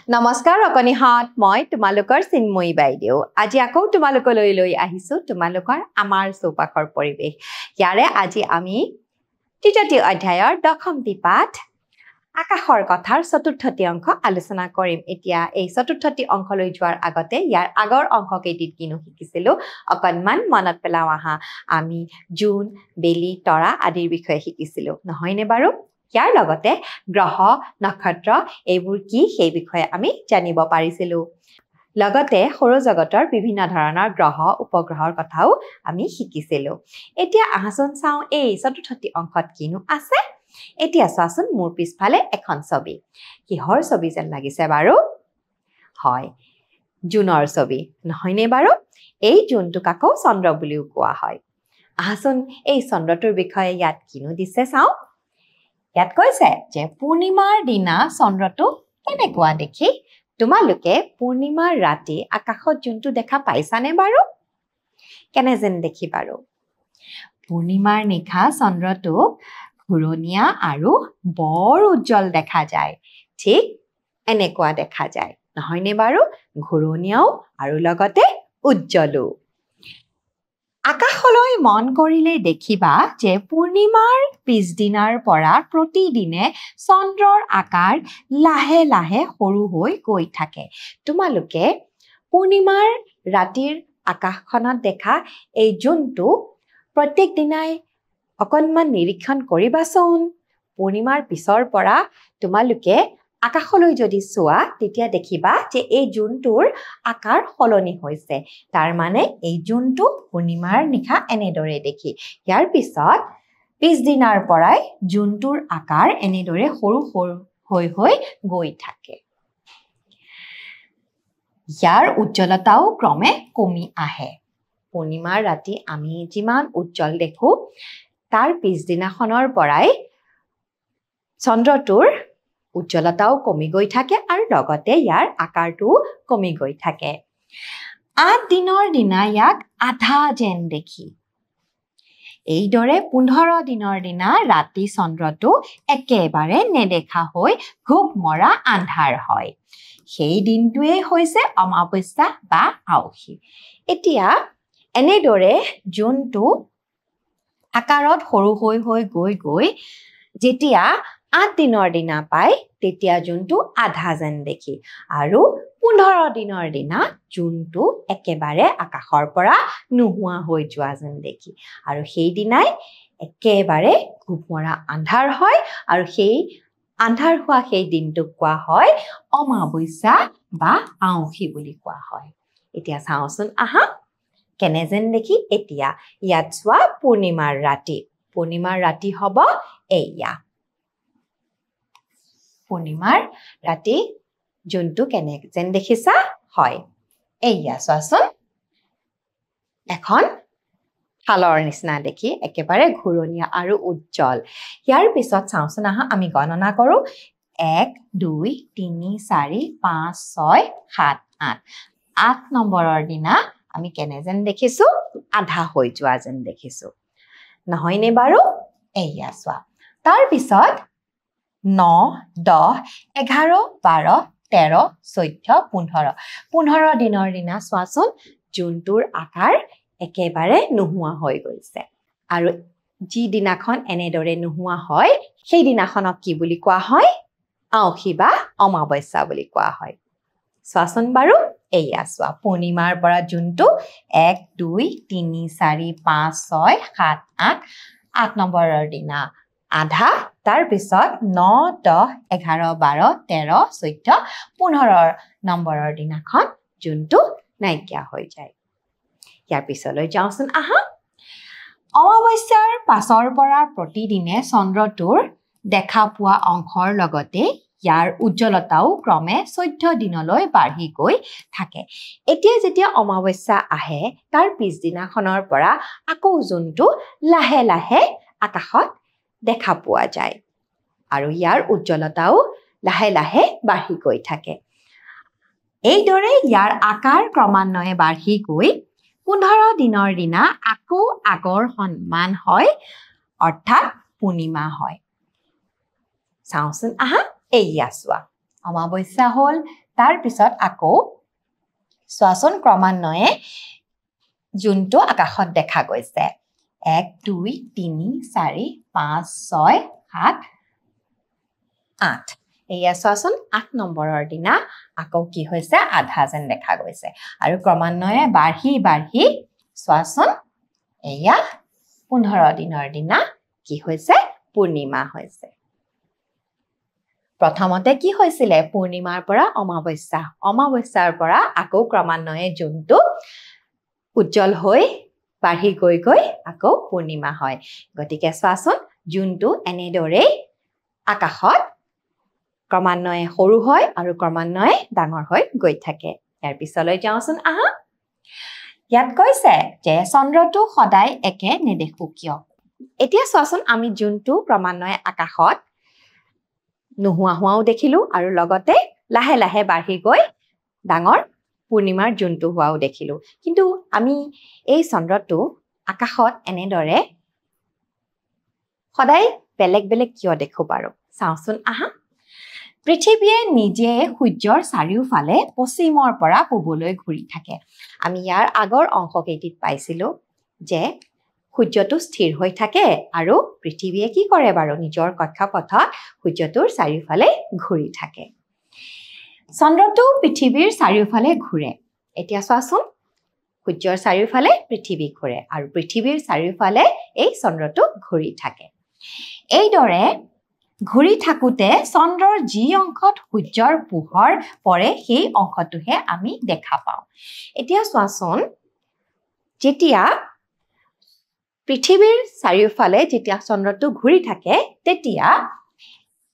নমস্কাৰ অকনিহাত মই তোমালোকৰ চিন্ময়ী বাইদেউ আজি আকৌ তোমালোকলৈ লৈ আহিছো তোমালোকৰ আমাৰ চৌপাশৰ পৰিৱেশ ইয়াৰে আজি আমি তৃতীয় অধ্যায়ৰ দশমটি পাঠ আকাশৰ কথাৰ চতুৰ্থটি অংশ আলোচনা কৰিম এতিয়া এই চতুৰ্থটি অংশলৈ যোৱাৰ আগতে ইয়াৰ আগৰ অংশকেইটিত কিনো শিকিছিলো অকনমান মনত পেলাও আহা আমি জুন বেলি তৰা আদিৰ বিষয়ে শিকিছিলো নহয়নে বাৰু ইয়াৰ লগতে গ্ৰহ নক্ষত্ৰ এইবোৰ কি সেই বিষয়ে আমি জানিব পাৰিছিলো লগতে সৌৰজগতৰ বিভিন্ন ধৰণৰ গ্ৰহ উপগ্ৰহৰ কথাও আমি শিকিছিলো এতিয়া আহাচোন চাও এই চতুৰ্থটি অংশত কিনো আছে এতিয়া চাচোন মোৰ পিছফালে এখন ছবি কিহৰ ছবি যেন লাগিছে বাৰু হয় জুনৰ ছবি নহয়নে বাৰু এই জুনটোক আকৌ চন্দ্ৰ বুলিও কোৱা হয় আহাচোন এই চন্দ্ৰটোৰ বিষয়ে ইয়াত কিনো দিছে চাও ইয়াত কৈছে যে পূৰ্ণিমাৰ দিনা চন্দ্ৰটো কেনেকুৱা দেখি তোমালোকে পূৰ্ণিমাৰ ৰাতি আকাশত জোনটো দেখা পাইছানে বাৰু কেনে যেন দেখি বাৰু পূৰ্ণিমাৰ নিশা চন্দ্ৰটো ঘূৰণীয়া আৰু বৰ উজ্জ্বল দেখা যায় ঠিক এনেকুৱা দেখা যায় নহয়নে বাৰু ঘূৰণীয়াও আৰু লগতে উজ্জ্বলো আকাশলৈ মন কৰিলে দেখিবা যে পূৰ্ণিমাৰ পিছদিনাৰ পৰা প্ৰতিদিনে চন্দ্ৰৰ আকাৰ লাহে লাহে সৰু হৈ গৈ থাকে তোমালোকে পূৰ্ণিমাৰ ৰাতিৰ আকাশখনত দেখা এই জোনটো প্ৰত্যেক দিনাই অকনমান নিৰীক্ষণ কৰিবাচোন পূৰ্ণিমাৰ পিছৰ পৰা তোমালোকে আকাশলৈ যদি চোৱা তেতিয়া দেখিবা যে এই জোনটোৰ আকাৰ সলনি হৈছে তাৰ মানে এই জোনটো পূৰ্ণিমাৰ নিশা এনেদৰে দেখি ইয়াৰ পিছত পিছদিনাৰ পৰাই জোনটোৰ আকাৰ এনেদৰে সৰু সৰু হৈ গৈ থাকে ইয়াৰ উজ্জ্বলতাও ক্ৰমে কমি আহে পূৰ্ণিমাৰ ৰাতি আমি যিমান উজ্জ্বল দেখো তাৰ পিছদিনাখনৰ পৰাই চন্দ্ৰটোৰ উজ্জ্বলতাও কমি গৈ থাকে আৰু লগতে ইয়াৰ আকাৰটো কমি গৈ থাকে 8 দিনৰ দিনা ইয়াক আধা যেন দেখি এইদৰে 15 দিনৰ দিনা ৰাতি চন্দ্ৰটো একেবাৰে নেদেখা হৈ ঘুপ মৰা আন্ধাৰ হয় সেই দিনটোৱে হৈছে অমাৱস্যা বা আউসী এতিয়া এনেদৰে জোনটো আকাৰত সৰু হৈ গৈ যেতিয়া 8 দিনৰ দিনা পায় তেতিয়া জোনটো আধা যেন দেখি আৰু 15 দিনৰ দিনা জোনটো একেবাৰে আকাশৰ পৰা নোহোৱা হৈ যোৱা যেন দেখি আৰু সেই দিনাই একেবাৰে ঘুপমৰা আন্ধাৰ হয় আৰু সেই আন্ধাৰ হোৱা সেই দিনটোক কোৱা হয় অমাৱস্যা বা আউসী বুলি কোৱা হয় এতিয়া চাওচোন আহা কেনে যেন দেখি এতিয়া ইয়াত চোৱা পূৰ্ণিমাৰ ৰাতি হ'ব এইয়া পূৰ্ণিমাৰ ৰাতি জোনটো কেনে যেন দেখিছা হয় এইয়া চোৱাচোন এখন খালৰ নিচিনা দেখি একেবাৰে ঘূৰণীয়া আৰু উজ্জ্বল ইয়াৰ পিছত চাওচোন আহা আমি গণনা কৰো 1 2 3 4 5 6 7 8 নম্বৰৰ দিনা আমি কেনে যেন দেখিছো আধা হৈ যোৱা যেন দেখিছো নহয়নে বাৰু এইয়া চোৱা তাৰ পিছত 9 10 11 12 13 14 15 দিনৰ দিনা চোৱাচোন জোনটোৰ আকাৰ একেবাৰে নোহোৱা হৈ গৈছে আৰু যি দিনাখন এনেদৰে নোহোৱা হয় সেই দিনাখনক কি বুলি কোৱা হয় আউসী বা অমাৱস্যা বুলি কোৱা হয় চোৱাচোন বাৰু এইয়া চোৱা পূৰ্ণিমাৰ পৰা জোনটো 1 2 3 4 5 6 7 8 নম্বৰৰ দিনা আধা তাৰ পিছত 9 10 11 12 13 14 15 নম্বৰৰ দিনাখন জোনটো নাইকিয়া হৈ যায় ইয়াৰ পিছলৈ যাওঁচোন আহা অমাৱস্যাৰ পাছৰ পৰা প্ৰতিদিনে চন্দ্ৰটোৰ দেখা পোৱা অংশৰ লগতে ইয়াৰ উজ্জ্বলতাও ক্ৰমে 14 দিনলৈ বাঢ়ি গৈ থাকে এতিয়া যেতিয়া অমাৱস্যা আহে তাৰ পিছদিনাখনৰ পৰা আকৌ জোনটো লাহে লাহে আকাশত দেখা পোৱা যায় আৰু ইয়াৰ উজ্জ্বলতাও লাহে লাহে বাঢ়ি গৈ থাকে এইদৰে ইয়াৰ আকাৰ ক্ৰমান্বয়ে বাঢ়ি গৈ 15 দিনৰ দিনা আকৌ আগৰ সমান হয় অৰ্থাৎ পূৰ্ণিমা হয় চাওচোন আহা এইয়া চোৱা অমাৱস্যা হ'ল তাৰ পিছত আকৌ চোৱাচোন ক্ৰমান্বয়ে জোনটো আকাশত দেখা গৈছে 1 2 3 4 5 6 7 8 এয়া চোৱাচোন 8 নম্বৰৰ দিনা আকৌ কি হৈছে আধা যেন দেখা গৈছে আৰু ক্ৰমান্বয়ে বাঢ়ি চোৱাচোন এয়া 15 দিনৰ দিনা কি হৈছে পূৰ্ণিমা হৈছে প্ৰথমতে কি হৈছিলে পূৰ্ণিমাৰ পৰা অমাৱস্যাৰ পৰা আকৌ ক্ৰমান্বয়ে জোনটো উজ্জ্বল হৈ বাঢ়ি গৈ আকৌ পূৰ্ণিমা হয় গতিকে চোৱাচোন জোনটো এনেদৰে আকাশত ক্ৰমান্বয়ে সৰু হয় আৰু ক্ৰমান্বয়ে ডাঙৰ হৈ গৈ থাকে ইয়াৰ পিছলৈ যাওঁচোন আহা ইয়াত কৈছে যে চন্দ্ৰটো সদায় একে নেদেখো কিয় এতিয়া চোৱাচোন আমি জোনটো ক্ৰমান্বয়ে আকাশত নোহোৱাও দেখিলো আৰু লগতে লাহে লাহে বাঢ়ি গৈ ডাঙৰ পূৰ্ণিমাৰ জোনটো হোৱাও দেখিলো কিন্তু আমি এই চন্দ্ৰটো আকাশত এনেদৰে সদায় বেলেগ কিয় দেখো বাৰু চাওঁচোন আহা পৃথিৱীয়ে নিজে সূৰ্যৰ চাৰিওফালে পশ্চিমৰ পৰা পূবলৈ ঘূৰি থাকে আমি ইয়াৰ আগৰ অংশকেইটিত পাইছিলো যে সূৰ্যটো স্থিৰ হৈ থাকে আৰু পৃথিৱীয়ে কি কৰে বাৰু নিজৰ কক্ষপথত সূৰ্যটোৰ চাৰিওফালে ঘূৰি থাকে চন্দ্ৰটো পৃথিৱীৰ চাৰিওফালে ঘূৰে এতিয়া চোৱাচোন সূৰ্যৰ চাৰিওফালে পৃথিৱী ঘূৰে আৰু পৃথিৱীৰ চাৰিওফালে এই চন্দ্ৰটো ঘূৰি থাকে এইদৰে ঘূৰি থাকোতে চন্দ্ৰৰ যি অংশত সূৰ্যৰ পোহৰ পৰে সেই অংশটোহে আমি দেখা পাওঁ এতিয়া চোৱাচোন যেতিয়া পৃথিৱীৰ চাৰিওফালে যেতিয়া চন্দ্ৰটো ঘূৰি থাকে তেতিয়া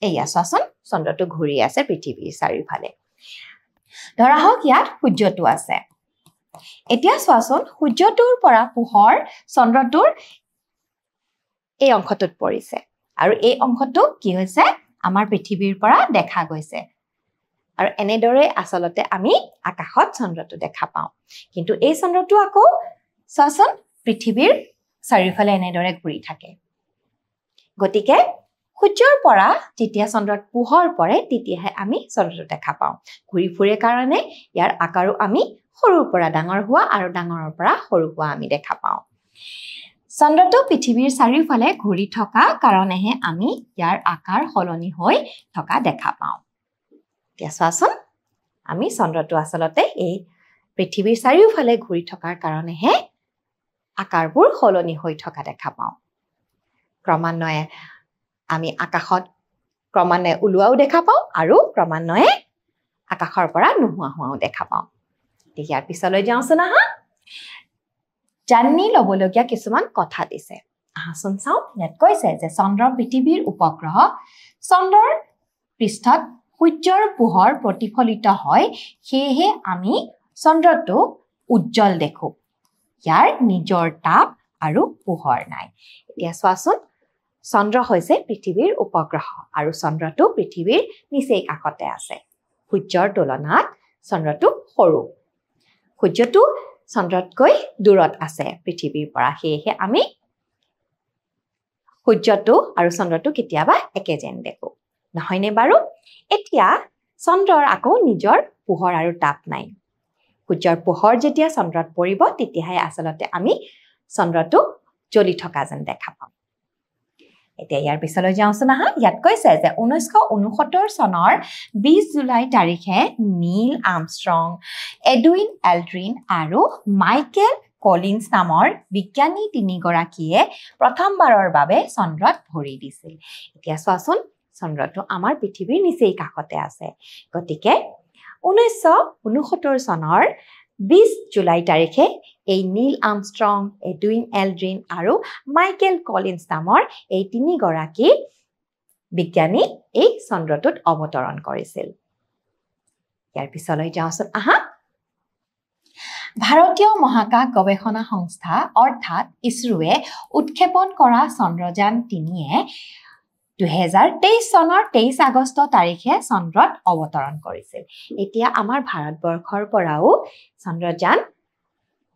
এয়া চোৱাচোন চন্দ্ৰটো ঘূৰি আছে পৃথিৱীৰ চাৰিওফালে ধৰা হওক ইয়াত সূৰ্যটো আছে এতিয়া চোৱাচোন সূৰ্যটোৰ পৰা পোহৰ চন্দ্ৰটোৰ এই অংশটোত পৰিছে আৰু এই অংশটো কি হৈছে আমাৰ পৃথিৱীৰ পৰা দেখা গৈছে আৰু এনেদৰে আসলতে আমি আকাশত চন্দ্ৰটো দেখা পাওঁ কিন্তু এই চন্দ্ৰটো আকৌ চোৱাচোন পৃথিৱীৰ চাৰিওফালে এনেদৰে ঘূৰি থাকে গতিকে সূৰ্যৰ পৰা যেতিয়া চন্দ্ৰত পোহৰ পৰে তেতিয়াহে আমি চন্দ্ৰটো দেখা পাওঁ ঘূৰি ফুৰে কাৰণে ইয়াৰ আকাৰো আমি সৰুৰ পৰা ডাঙৰ হোৱা আৰু ডাঙৰৰ পৰা সৰু হোৱা আমি দেখা পাওঁ চন্দ্ৰটো পৃথিৱীৰ চাৰিওফালে ঘূৰি থকা কাৰণেহে আমি ইয়াৰ আকাৰ সলনি হৈ থকা দেখা পাওঁ এতিয়া চোৱাচোন আমি চন্দ্ৰটো আসলতে এই পৃথিৱীৰ চাৰিওফালে ঘূৰি থকাৰ কাৰণেহে আকাৰবোৰ সলনি হৈ থকা দেখা পাওঁ ক্ৰমান্বয়ে আমি আকাশত ক্ৰমান্বয়ে ওলোৱাও দেখা পাওঁ আৰু ক্ৰমান্বয়ে আকাশৰ পৰা নোহোৱা হোৱাও দেখা পাওঁ ইয়াৰ পিছলৈ যাওঁচোন আহা জানি ল'বলগীয়া কিছুমান কথা দিছে আহাচোন চাওঁ ইয়াত কৈছে যে চন্দ্ৰ পৃথিৱীৰ উপগ্ৰহ চন্দ্ৰৰ পৃষ্ঠত সূৰ্যৰ পোহৰ প্ৰতিফলিত হয় সেয়েহে আমি চন্দ্ৰটো উজ্জ্বল দেখো ইয়াৰ নিজৰ তাপ আৰু পোহৰ নাই এতিয়া চোৱাচোন চন্দ্ৰ হৈছে পৃথিৱীৰ উপগ্ৰহ আৰু চন্দ্ৰটো পৃথিৱীৰ নিচেই কাষতে আছে সূৰ্যৰ তুলনাত চন্দ্ৰটো সৰু সূৰ্যটো চন্দ্ৰতকৈ দূৰত আছে পৃথিৱীৰ পৰা সেয়েহে আমি সূৰ্যটো আৰু চন্দ্ৰটো কেতিয়াবা একে যেন দেখো নহয়নে বাৰু এতিয়া চন্দ্ৰৰ আকৌ নিজৰ পোহৰ আৰু তাপ নাই সূৰ্যৰ পোহৰ যেতিয়া চন্দ্ৰত পৰিব তেতিয়াহে আসলতে আমি চন্দ্ৰটো জ্বলি থকা যেন দেখা পাম এতিয়া ইয়াৰ পিছলৈ যাওঁচোন আহা ইয়াত কৈছে যে 1969 চনৰ 20 জুলাই তাৰিখে নীল আৰ্মষ্ট্ৰং এডুইন এল্ড্ৰিন আৰু মাইকেল কলিন্স নামৰ বিজ্ঞানী তিনিগৰাকীয়ে প্ৰথমবাৰৰ বাবে চন্দ্ৰত ভৰি দিছিল এতিয়া চোৱাচোন চন্দ্ৰটো আমাৰ পৃথিৱীৰ নিচেই কাষতে আছে গতিকে 1969 চনৰ 20 জুলাই তাৰিখে এই নীল আৰ্মষ্ট্ৰং এডুইন এল্ড্ৰিন আৰু মাইকেল কলিন্স নামৰ এই তিনিগৰাকী বিজ্ঞানী এই চন্দ্ৰটোত অৱতৰণ কৰিছিল ইয়াৰ পিছলৈ যাওঁচোন আহা ভাৰতীয় মহাকাশ গৱেষণা সংস্থা অৰ্থাৎ ইছৰোৱে উৎক্ষেপণ কৰা চন্দ্ৰযান 3য়ে 2023 চনৰ 23 আগষ্ট তাৰিখে চন্দ্ৰত অৱতৰণ কৰিছিল এতিয়া আমাৰ ভাৰতবৰ্ষৰ পৰাও চন্দ্ৰযান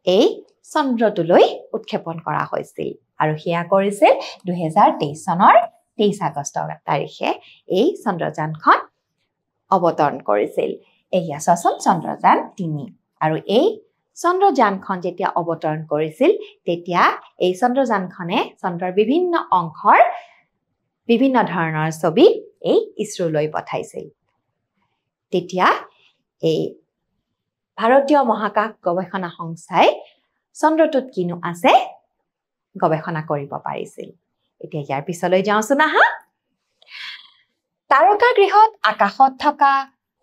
এই চন্দ্ৰটোলৈ উৎক্ষেপণ কৰা হৈছিল আৰু সেয়া কৰিছিল 2023 চনৰ 23 আগষ্ট তাৰিখে এই চন্দ্ৰযানখন অৱতৰণ কৰিছিল এয়া চোৱাচোন চন্দ্ৰযান 3 আৰু এই চন্দ্ৰযানখন যেতিয়া অৱতৰণ কৰিছিল তেতিয়া এই চন্দ্ৰযানখনে চন্দ্ৰৰ বিভিন্ন অংশৰ বিভিন্ন ধৰণৰ ছবি এই ইছৰোলৈ পঠাইছিল তেতিয়া এই ভাৰতীয় মহাকাশ গৱেষণা সংস্থাই চন্দ্ৰটোত কিনো আছে গৱেষণা কৰিব পাৰিছিল এতিয়া ইয়াৰ পিছলৈ যাওঁচোন আহা তাৰকা গৃহত আকাশত থকা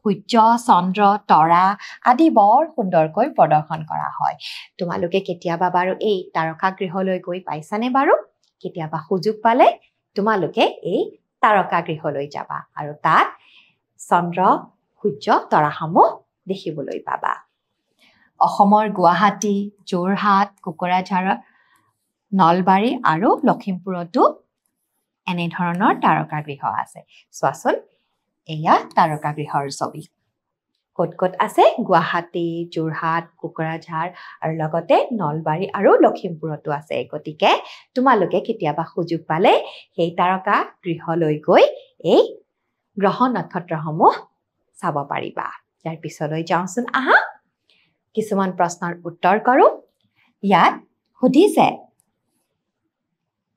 সূৰ্য চন্দ্ৰ তৰা আদি বৰ সুন্দৰকৈ প্ৰদৰ্শন কৰা হয় তোমালোকে কেতিয়াবা বাৰু এই তাৰকা গৃহলৈ গৈ পাইছানে বাৰু কেতিয়াবা সুযোগ পালে তোমালোকে এই তাৰকা গৃহলৈ যাবা আৰু তাত চন্দ্ৰ সূৰ্য তৰাসমূহ দেখিবলৈ পাবা অসমৰ গুৱাহাটী যোৰহাট কোকৰাঝাৰ নলবাৰী আৰু লখিমপুৰতো এনে ধৰণৰ তাৰকা গৃহ আছে চোৱাচোন এয়া তাৰকা গৃহৰ ছবি ক'ত ক'ত আছে গুৱাহাটী যোৰহাট কোকৰাঝাৰ আৰু লগতে নলবাৰী আৰু লখিমপুৰতো আছে গতিকে তোমালোকে কেতিয়াবা সুযোগ পালে সেই তাৰকা গৃহলৈ গৈ এই গ্ৰহ নক্ষত্ৰসমূহ চাব পাৰিবা ইয়াৰ পিছলৈ যাওঁচোন আহা কিছুমান প্ৰশ্নৰ উত্তৰ কৰোঁ ইয়াত সুধিছে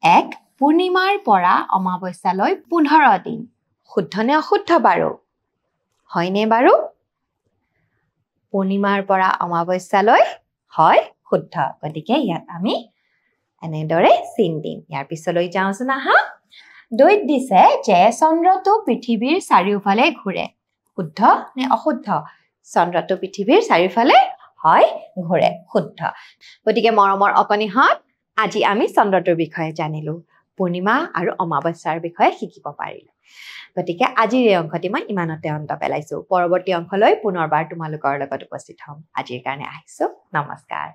এক পূৰ্ণিমাৰ পৰা অমাৱস্যালৈ 15 দিন শুদ্ধ নে অশুদ্ধ বাৰু হয়নে বাৰু পূৰ্ণিমাৰ পৰা অমাৱস্যালৈ হয় শুদ্ধ গতিকে ইয়াত আমি এনেদৰে চিন দিম ইয়াৰ পিছলৈ যাওঁচোন আহা 2ত দিছে যে চন্দ্ৰটো পৃথিৱীৰ চাৰিওফালে ঘূৰে শুদ্ধ নে অশুদ্ধ চন্দ্ৰটো পৃথিৱীৰ চাৰিওফালে হয় ঘূৰে শুদ্ধ গতিকে মৰমৰ অকণিহঁত আজি আমি চন্দ্ৰটোৰ বিষয়ে জানিলো পূৰ্ণিমা আৰু অমাৱস্যাৰ বিষয়ে শিকিব পাৰিলো গতিকে আজিৰ এই অংশটি মই ইমানতে অন্ত পেলাইছো পৰৱৰ্তী অংশলৈ পুনৰবাৰ তোমালোকৰ লগত উপস্থিত হ'ম আজিৰ কাৰণে আহিছো নমস্কাৰ